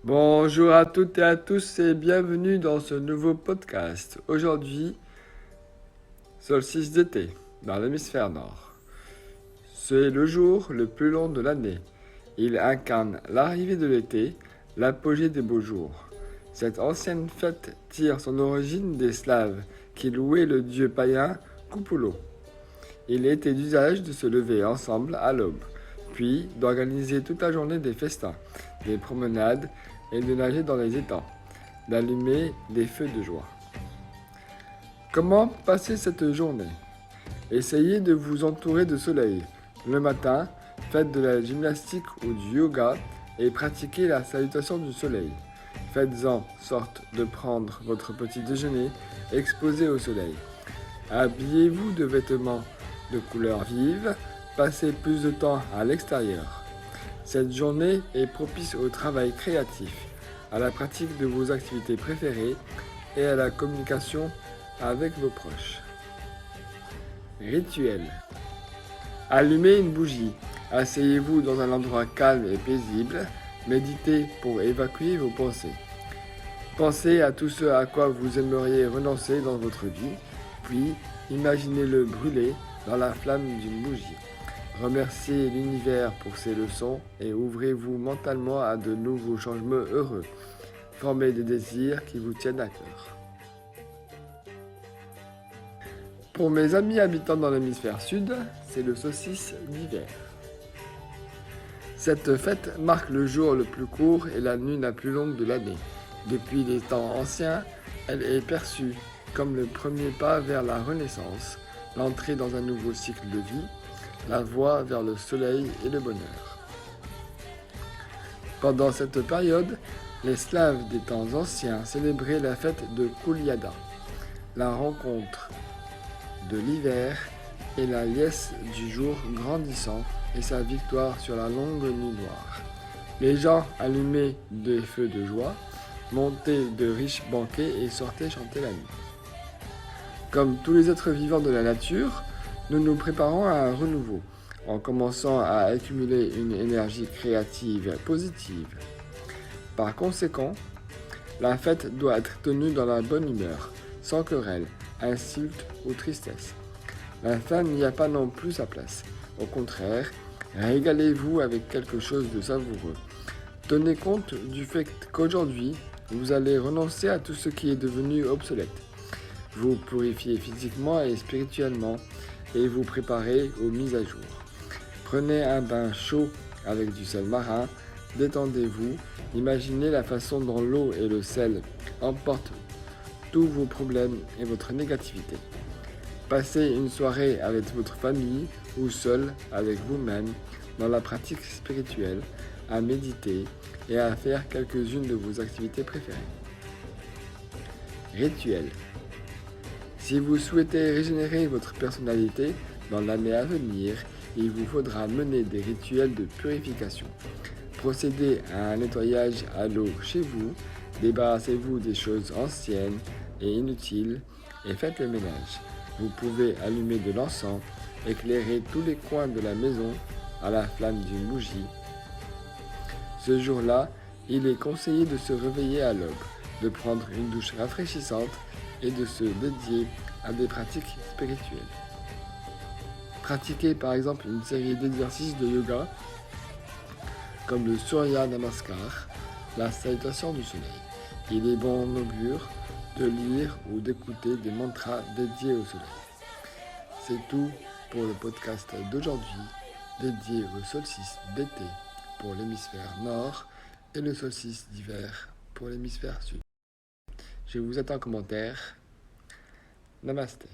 Bonjour à toutes et à tous et bienvenue dans ce nouveau podcast. Aujourd'hui, solstice d'été dans l'hémisphère nord. C'est le jour le plus long de l'année. Il incarne l'arrivée de l'été, l'apogée des beaux jours. Cette ancienne fête tire son origine des Slaves qui louaient le dieu païen Kupalo. Il était d'usage de se lever ensemble à l'aube, puis d'organiser toute la journée des festins, des promenades et de nager dans les étangs, d'allumer des feux de joie. Comment passer cette journée? Essayez de vous entourer de soleil. Le matin, faites de la gymnastique ou du yoga et pratiquez la salutation du soleil. Faites-en sorte de prendre votre petit déjeuner exposé au soleil. Habillez-vous de vêtements de couleurs vives, passez plus de temps à l'extérieur. Cette journée est propice au travail créatif, à la pratique de vos activités préférées et à la communication avec vos proches. Rituel. Allumez une bougie, asseyez-vous dans un endroit calme et paisible, méditez pour évacuer vos pensées. Pensez à tout ce à quoi vous aimeriez renoncer dans votre vie, puis imaginez-le brûler dans la flamme d'une bougie. Remerciez l'univers pour ses leçons et ouvrez-vous mentalement à de nouveaux changements heureux. Formez des désirs qui vous tiennent à cœur. Pour mes amis habitant dans l'hémisphère sud, c'est le solstice d'hiver. Cette fête marque le jour le plus court et la nuit la plus longue de l'année. Depuis les temps anciens, elle est perçue comme le premier pas vers la renaissance, l'entrée dans un nouveau cycle de vie, la voie vers le soleil et le bonheur. Pendant cette période, les Slaves des temps anciens célébraient la fête de Kouliada, la rencontre de l'hiver et la liesse du jour grandissant et sa victoire sur la longue nuit noire. Les gens allumaient des feux de joie, montaient de riches banquets et sortaient chanter la nuit. Comme tous les êtres vivants de la nature, nous nous préparons à un renouveau, en commençant à accumuler une énergie créative positive. Par conséquent, la fête doit être tenue dans la bonne humeur, sans querelle, insulte ou tristesse. La faim n'y a pas non plus sa place. Au contraire, régalez-vous avec quelque chose de savoureux. Tenez compte du fait qu'aujourd'hui, vous allez renoncer à tout ce qui est devenu obsolète. Vous purifiez physiquement et spirituellement et vous préparez aux mises à jour. Prenez un bain chaud avec du sel marin, détendez-vous, imaginez la façon dont l'eau et le sel emportent tous vos problèmes et votre négativité. Passez une soirée avec votre famille ou seul avec vous-même dans la pratique spirituelle, à méditer et à faire quelques-unes de vos activités préférées. Rituel. Si vous souhaitez régénérer votre personnalité dans l'année à venir, il vous faudra mener des rituels de purification. Procédez à un nettoyage à l'eau chez vous, débarrassez-vous des choses anciennes et inutiles et faites le ménage. Vous pouvez allumer de l'encens, éclairer tous les coins de la maison à la flamme d'une bougie. Ce jour-là, il est conseillé de se réveiller à l'aube, de prendre une douche rafraîchissante et de se dédier à des pratiques spirituelles. Pratiquez par exemple une série d'exercices de yoga comme le Surya Namaskar, la salutation du soleil. Il est bon en augure de lire ou d'écouter des mantras dédiés au soleil. C'est tout pour le podcast d'aujourd'hui, dédié au solstice d'été pour l'hémisphère nord et le solstice d'hiver pour l'hémisphère sud. Je vous attends en commentaire. Namasté.